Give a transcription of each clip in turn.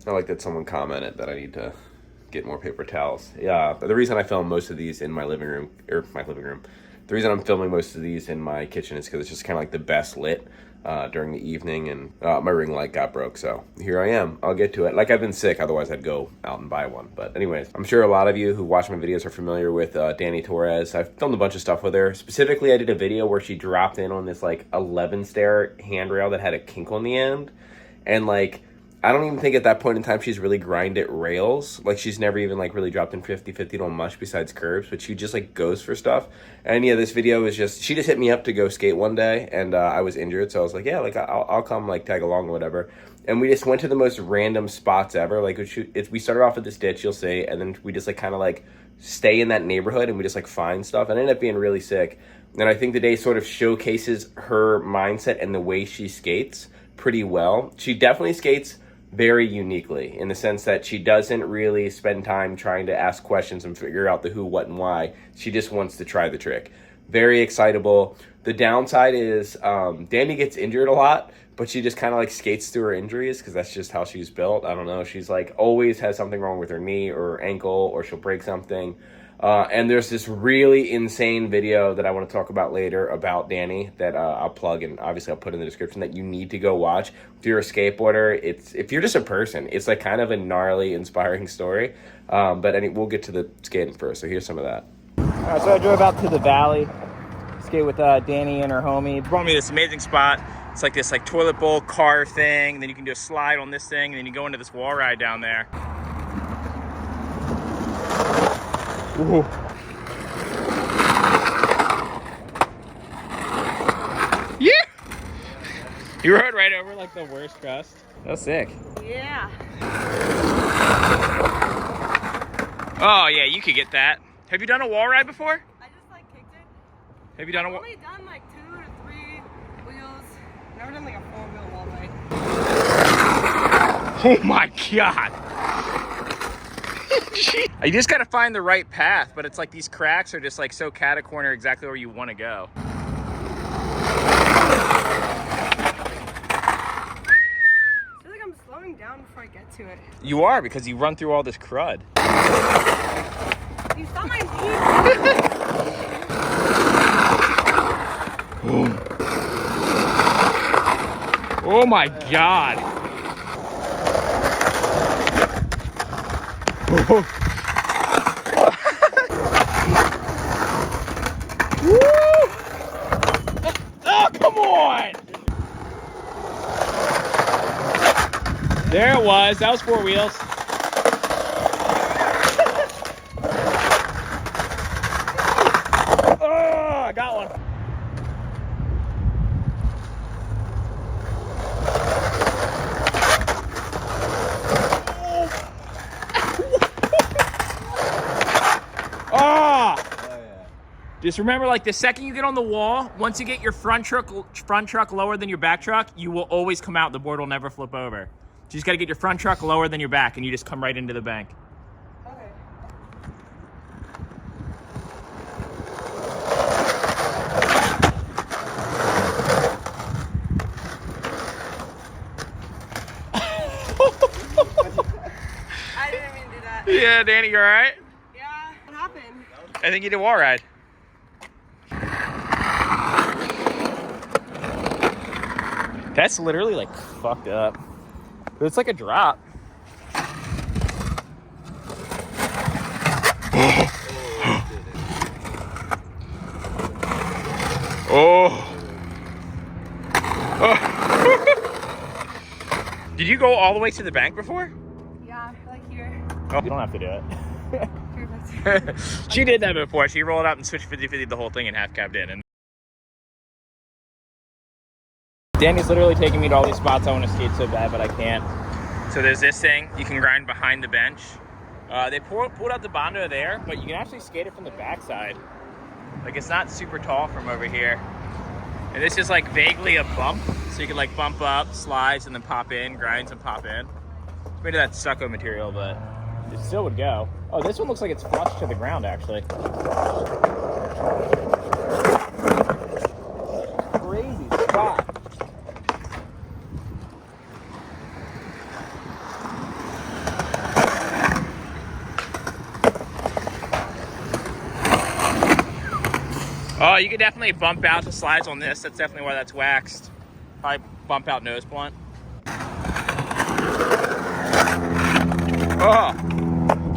I like that someone commented that I need to get more paper towels. Yeah, but the reason I film most of these in my living room, the reason I'm filming most of these in my kitchen is because it's just kind of like the best lit during the evening, and my ring light got broke, so here I am. I'll get to it. Like, I've been sick, otherwise I'd go out and buy one. But anyways, I'm sure a lot of you who watch my videos are familiar with Danny Torres. I've filmed a bunch of stuff with her. Specifically, I did a video where she dropped in on this like 11 stair handrail that had a kink on the end, and like, I don't even think at that point in time she's really grinded rails. Like, she's never even like really dropped in 50-50 on much besides curbs, but she just like goes for stuff. And yeah, this video is just, she just hit me up to go skate one day, and I was injured, so I was like, yeah, like I'll come like tag along or whatever. And we just went to the most random spots ever. Like, we started off at this ditch, you'll see, and then we just like kind of like stay in that neighborhood and we just like find stuff, and it ended up being really sick. And I think the day sort of showcases her mindset and the way she skates pretty well. She definitely skates very uniquely in the sense that she doesn't really spend time trying to ask questions and figure out the who, what, and why. She just wants to try the trick. Very excitable. The downside is Danny gets injured a lot, but she just kind of like skates through her injuries because that's just how she's built. I don't know. She's like always has something wrong with her knee or her ankle, or she'll break something. And there's this really insane video that I want to talk about later about Danny that I'll plug, and obviously I'll put in the description, that you need to go watch. If you're a skateboarder, if you're just a person, it's like kind of a gnarly, inspiring story. But we'll get to the skating first. So here's some of that. All right, so I drove out to the valley, skate with Danny and her homie. Brought me this amazing spot. It's like this like toilet bowl car thing. And then you can do a slide on this thing, and then you go into this wall ride down there. Ooh. Yeah! You rode right over like the worst crust. That was sick. Yeah. Oh yeah, you could get that. Have you done a wall ride before? I just like kicked it. Have you done I've only done like 2 to 3 wheels. Never done like a 4-wheel wall ride. Oh my god! You just gotta find the right path, but it's like these cracks are just like so catacorner exactly where you want to go. I feel like I'm slowing down before I get to it. You are, because you run through all this crud. You saw my knee. Oh my god. Woo! Oh, come on! There it was. That was 4 wheels. Oh, I got one. Just remember, like, the second you get on the wall, once you get your front truck lower than your back truck, you will always come out. The board will never flip over. You just got to get your front truck lower than your back, and you just come right into the bank. Okay. I didn't mean to do that. Yeah, Danny, you all right? Yeah, what happened? I think you did a wall ride. That's literally like fucked up. But it's like a drop. Oh. Oh. Did you go all the way to the bank before? Yeah, like here. Oh, you don't have to do it. Perfect. She did that before. She rolled out and switched 50-50 the whole thing and half cabbed in. And Danny's literally taking me to all these spots I want to skate so bad, but I can't. So there's this thing. You can grind behind the bench. They pulled out the Bondo there, but you can actually skate it from the backside. Like, it's not super tall from over here. And this is like vaguely a bump. So you can like bump up, slides, and then pop in, grinds and pop in. It's made of that stucco material, but it still would go. Oh, this one looks like it's flush to the ground, actually. Crazy spot. Oh, you could definitely bump out the slides on this. That's definitely why that's waxed. Probably bump out nose blunt. Oh,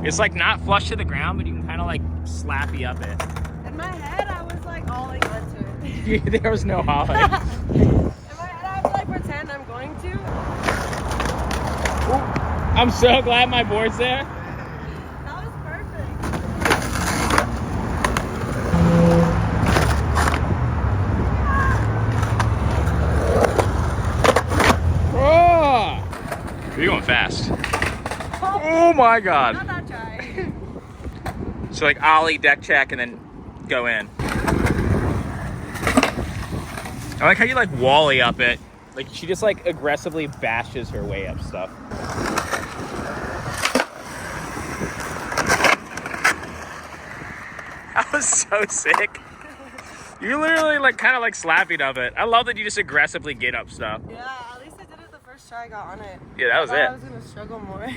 it's like not flush to the ground, but you can kind of like slappy up it. In my head, I was like olling onto it. There was no ollie. In my head, I was like pretend I'm going to. I'm so glad my board's there. That was perfect. Oh, you're going fast. Oh my God. Not that dry. So like ollie, deck check, and then go in. I like how you like wally up it. Like she just like aggressively bashes her way up stuff. That was so sick. You literally like kind of like slapping up it. I love that you just aggressively get up stuff. Yeah, at least I did it the first try I got on it. Yeah, that was I it. thought I was gonna struggle more.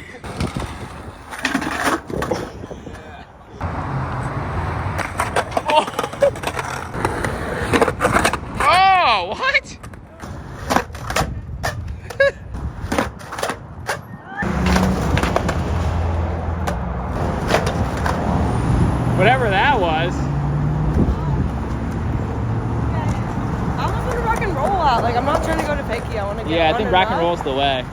Oh, what? Whatever that was. I almost want to rock and roll out. Like, I'm not trying to go to picky. I want to get Yeah, I on think and rock and up. roll's the way.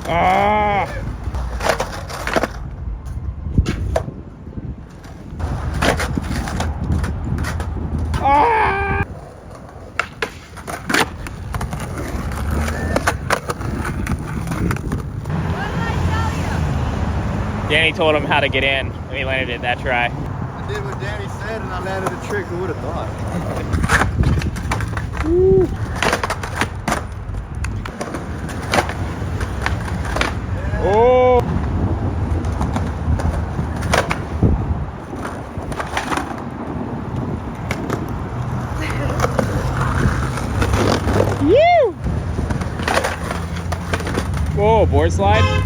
Ah. Ah. What did I tell you? Danny told him how to get in, and he landed it that try. I did what Danny said and I landed a trick. Who would have thought? Oh! Woo! Whoa, board slide?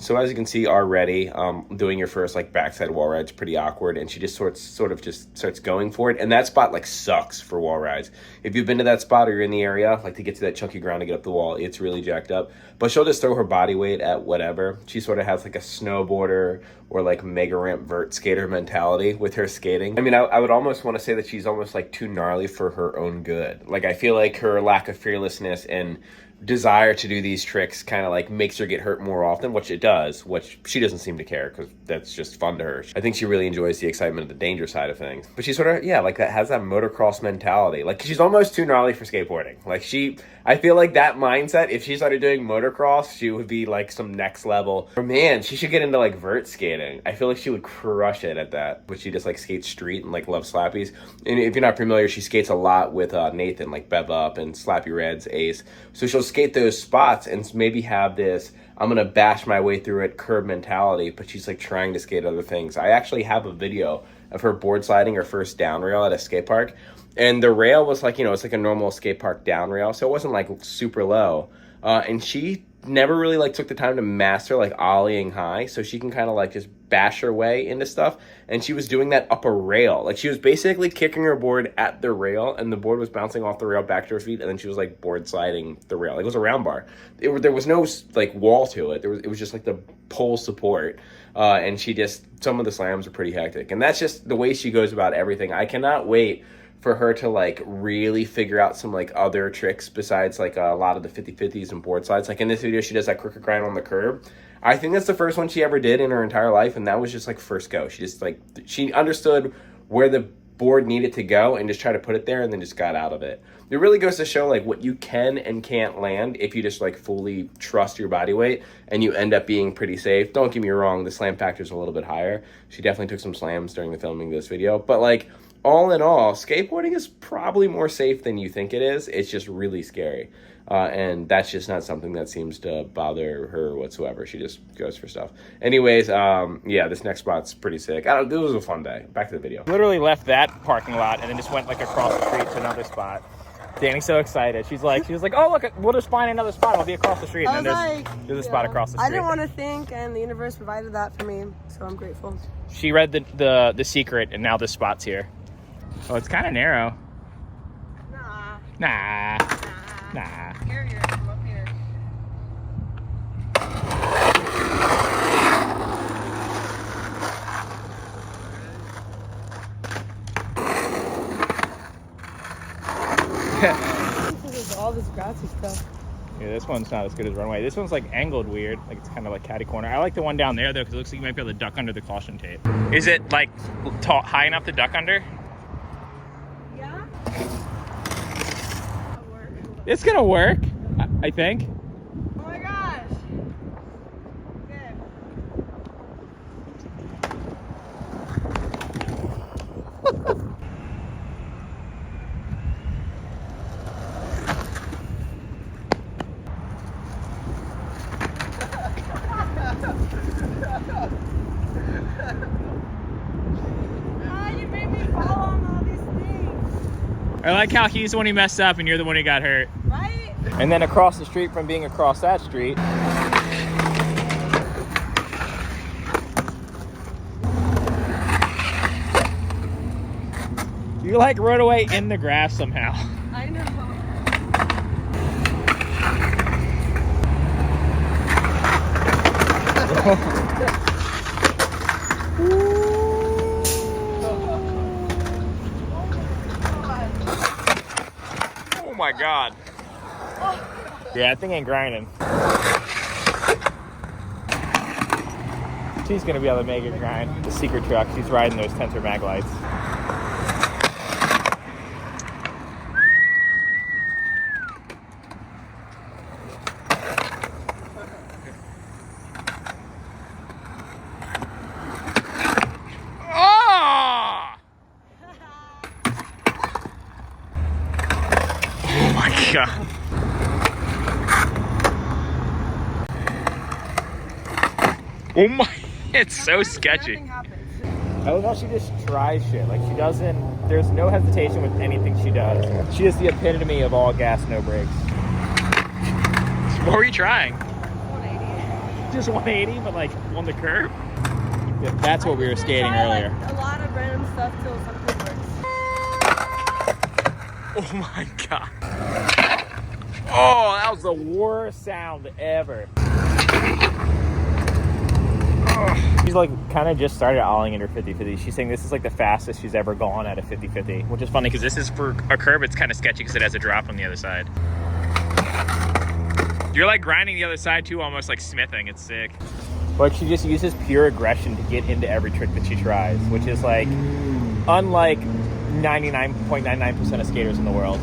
So as you can see already, doing your first like backside wall ride's pretty awkward, and she just sort of just starts going for it, and that spot like sucks for wall rides. If you've been to that spot or you're in the area, like to get to that chunky ground to get up the wall, it's really jacked up. But she'll just throw her body weight at whatever. She sort of has like a snowboarder or like mega ramp vert skater mentality with her skating. I mean, I would almost want to say that she's almost like too gnarly for her own good. Like I feel like her lack of fearlessness and desire to do these tricks kind of like makes her get hurt more often, which it does, which she doesn't seem to care because that's just fun to her. I think she really enjoys the excitement of the danger side of things. But she sort of, yeah, like that has that motocross mentality. Like she's almost too gnarly for skateboarding. Like I feel like that mindset, if she started doing motocross, she would be like some next level. Or man, she should get into like vert skating. I feel like she would crush it at that. But she just like skates street and like loves slappies. And if you're not familiar, she skates a lot with Nathan, like Bev Up and Slappy Reds, Ace. So she'll skate those spots and maybe have this I'm gonna bash my way through it curb mentality, but she's like trying to skate other things. I actually have a video of her board sliding her first down rail at a skate park, and the rail was like, it's like a normal skate park down rail, so it wasn't like super low, and she never really like took the time to master like ollieing high, so she can kind of like just bash her way into stuff. And she was doing that up a rail. Like she was basically kicking her board at the rail, and the board was bouncing off the rail back to her feet, and then she was like board sliding the rail. Like it was a round bar. There was no like wall to it. It was just like the pole support. And some of the slams are pretty hectic. And that's just the way she goes about everything. I cannot wait for her to like really figure out some like other tricks besides like a lot of the 50-50s and board slides. Like in this video, she does that crooked grind on the curb. I think that's the first one she ever did in her entire life, and that was just like first go. She understood where the board needed to go and just tried to put it there and then just got out of it. It really goes to show like what you can and can't land if you just like fully trust your body weight, and you end up being pretty safe. Don't get me wrong, the slam factor is a little bit higher. She definitely took some slams during the filming of this video, but like all in all, skateboarding is probably more safe than you think it is. It's just really scary. And that's just not something that seems to bother her whatsoever. She just goes for stuff. Anyways, yeah, this next spot's pretty sick. It was a fun day. Back to the video. Literally left that parking lot and then just went like across the street to another spot. Danny's so excited. She was like, oh look, we'll just find another spot. It'll be across the street. And then there's a spot across the street. I didn't want to think, and the universe provided that for me, so I'm grateful. She read the secret, and now this spot's here. Oh, it's kind of narrow. Nah. Here, come up here. There's all this grassy stuff. Yeah, this one's not as good as runway. This one's like angled weird, like it's kind of like catty corner. I like the one down there though, because it looks like you might be able to duck under the caution tape. Is it like tall, high enough to duck under? Yeah. It's gonna work, I think. Oh my gosh. Good. You made me fall on all these things. I like how he's the one who messed up and you're the one who got hurt. Right? And then across the street from being across that street, you like rode away in the grass somehow. I know. Oh my God. Yeah, that thing ain't grinding. She's gonna be able to make it grind. The secret truck, she's riding those tensor mag lights. God. Oh my, it's so sketchy. I love how she just tries shit. Like she doesn't, there's no hesitation with anything she does. She is the epitome of all gas, no brakes. What were you trying? 180. Just 180, but like on the curb? Yeah, that's what we were skating earlier. Like, a lot of random stuff till something works. Oh my God. Oh, that was the worst sound ever. Oh. She's like kind of just started olling in her 50-50. She's saying this is like the fastest she's ever gone at a 50-50, which is funny because this is for a curb. It's kind of sketchy because it has a drop on the other side. You're like grinding the other side too, almost like smithing. It's sick. Like she just uses pure aggression to get into every trick that she tries, which is like unlike 99.99% of skaters in the world.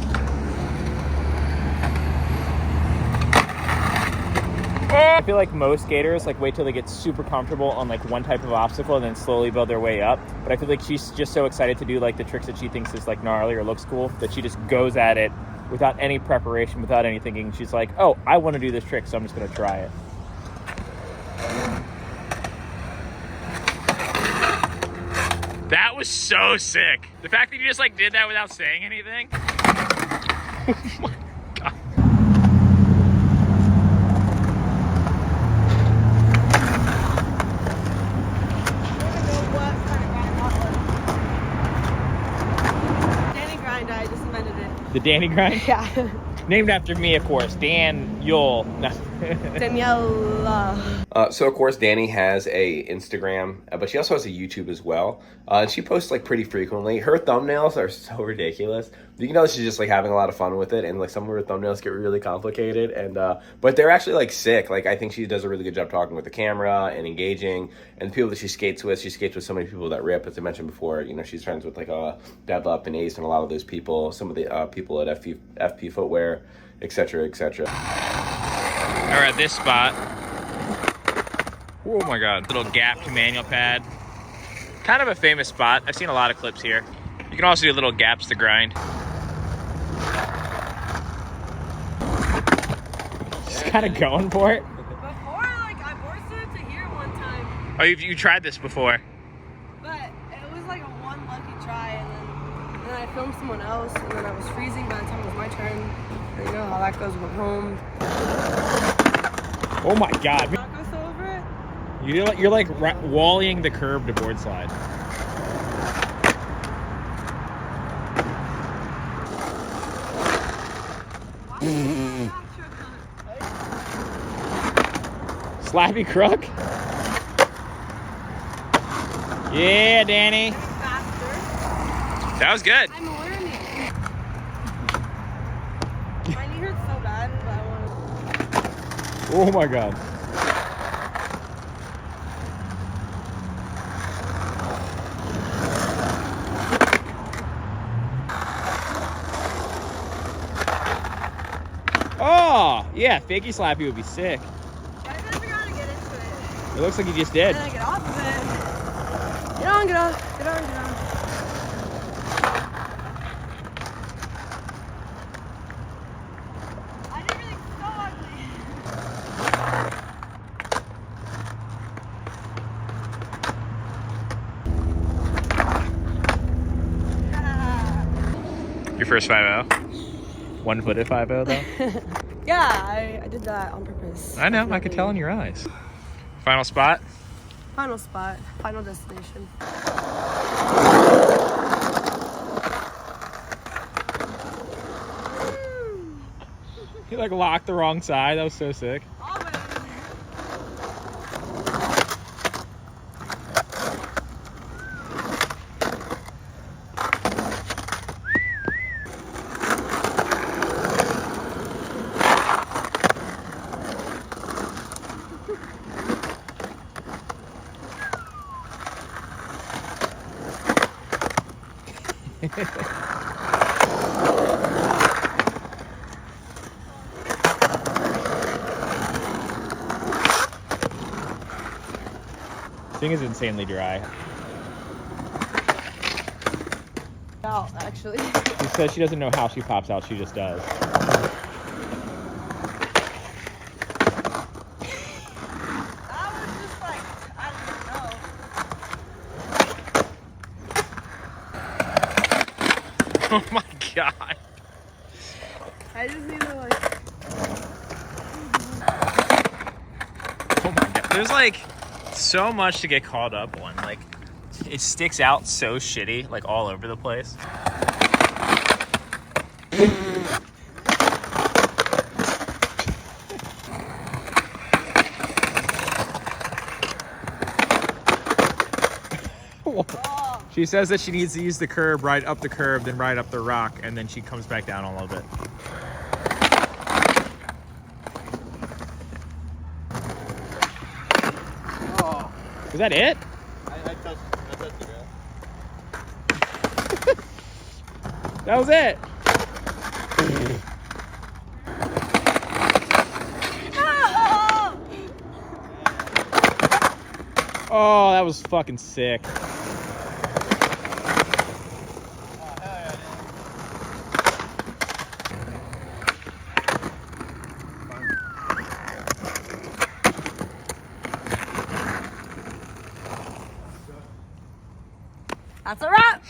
I feel like most skaters like wait till they get super comfortable on like one type of obstacle and then slowly build their way up. But I feel like she's just so excited to do like the tricks that she thinks is like gnarly or looks cool that she just goes at it without any preparation, without any thinking. She's like, oh, I want to do this trick, so I'm just gonna try it. That was so sick. The fact that you just like did that without saying anything. Oh my God. The Danny grind? Yeah. Named after me, of course. Danielle. Daniela. So, of course, Danny has a Instagram, but she also has a YouTube as well. And she posts, like, pretty frequently. Her thumbnails are so ridiculous. You can tell she's just, like, having a lot of fun with it. And, like, some of her thumbnails get really complicated. And but they're actually, like, sick. Like, I think she does a really good job talking with the camera and engaging. And the people that she skates with so many people that rip. As I mentioned before, you know, she's friends with, like, Deadlup and Ace and a lot of those people. Some of the people at FP Footwear, etc., etc. All right, this spot. Oh my God, little gapped manual pad. Kind of a famous spot. I've seen a lot of clips here. You can also do little gaps to grind. Just kind of going for it. Before, like, I borsted it to here one time. Oh, you tried this before? But it was like a one lucky try, and then I filmed someone else, and then I was freezing by the time it was my turn. And you know how that goes with home. Oh my God. Not go so over it. You're like wallying the curb to board slide. Slappy crook? Yeah, Danny. Faster. That was good. I'm learning. My knee hurts so bad, but I want to. Oh my God. Oh, yeah, fakie slappy would be sick. I gotta figure out how to get into it. It looks like you just did. And then I get off of it. Get on, get on, get on, get on. I did everything so ugly. Your first 5-0? 1-footed 5-0 though? Yeah, I did that on purpose. I know, I could tell in your eyes. Final spot? Final spot, final destination. You like locked the wrong side. That was so sick. Always. Thing is insanely dry. Out, actually. She says she doesn't know how she pops out, she just does. I was just like, I didn't know. Oh my God. I just need to like. Oh my God. There's like so much to get caught up on. Like, it sticks out so shitty, like all over the place. She says that she needs to use the curb, right up the curb, then right up the rock, and then she comes back down a little bit. Oh, Is that it? I touched the ground. That was it. Oh, that was fucking sick. That's a wrap.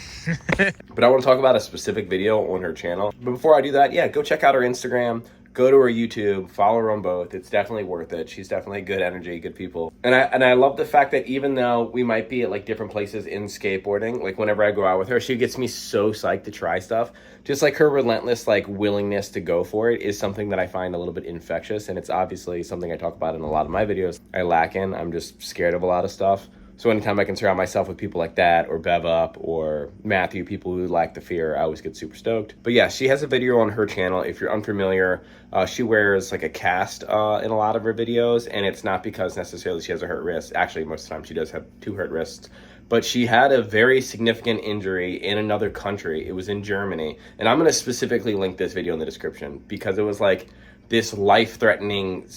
But I want to talk about a specific video on her channel. But before I do that, yeah, go check out her Instagram, go to her YouTube, follow her on both. It's definitely worth it. She's definitely good energy, good people. And I love the fact that even though we might be at like different places in skateboarding, like whenever I go out with her, she gets me so psyched to try stuff. Just like her relentless like willingness to go for it is something that I find a little bit infectious. And it's obviously something I talk about in a lot of my videos. I lack in, I'm just scared of a lot of stuff. So anytime I can surround myself with people like that, or Bev Up, or Matthew, people who lack the fear, I always get super stoked. But yeah, she has a video on her channel. If you're unfamiliar, she wears like a cast in a lot of her videos, and it's not because necessarily she has a hurt wrist. Actually, most of the time she does have 2 hurt wrists. But she had a very significant injury in another country. It was in Germany. And I'm going to specifically link this video in the description because it was like this life-threatening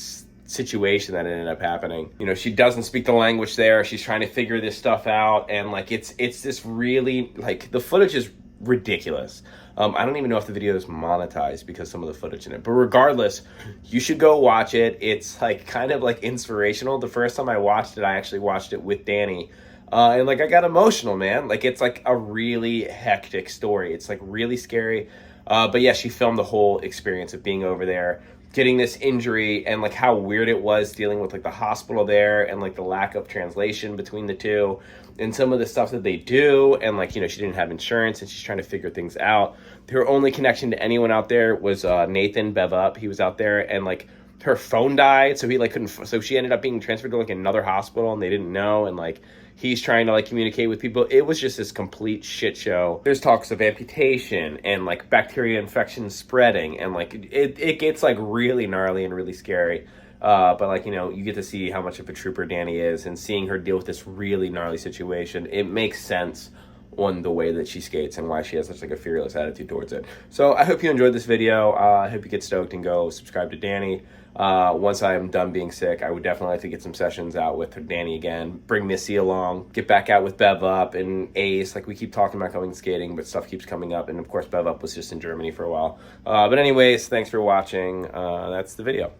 situation that ended up happening. You know, she doesn't speak the language there. She's trying to figure this stuff out, and like it's this really, like, the footage is ridiculous. I don't even know if the video is monetized because some of the footage in it, but regardless, you should go watch it. It's like kind of like inspirational. The first time I watched it, I actually watched it with Danny. And like, I got emotional, man. Like, it's like a really hectic story. It's like really scary. But yeah, she filmed the whole experience of being over there, getting this injury, and like how weird it was dealing with like the hospital there and like the lack of translation between the two and some of the stuff that they do. And like, you know, she didn't have insurance and she's trying to figure things out. Her only connection to anyone out there was Nathan Bev Up. He was out there, and like her phone died, so he like couldn't, so she ended up being transferred to like another hospital and they didn't know. And like, he's trying to like communicate with people. It was just this complete shit show. There's talks of amputation and like bacteria infection spreading, and like it gets like really gnarly and really scary. But like, you know, you get to see how much of a trooper Danny is, and seeing her deal with this really gnarly situation, it makes sense on the way that she skates and why she has such like a fearless attitude towards it. So I hope you enjoyed this video. I hope you get stoked and go subscribe to Danny. Once I am done being sick, I would definitely like to get some sessions out with Danny again, bring Missy along, get back out with Bev Up and Ace. Like, we keep talking about going skating, but stuff keeps coming up. And of course, Bev Up was just in Germany for a while. But anyways, thanks for watching. That's the video.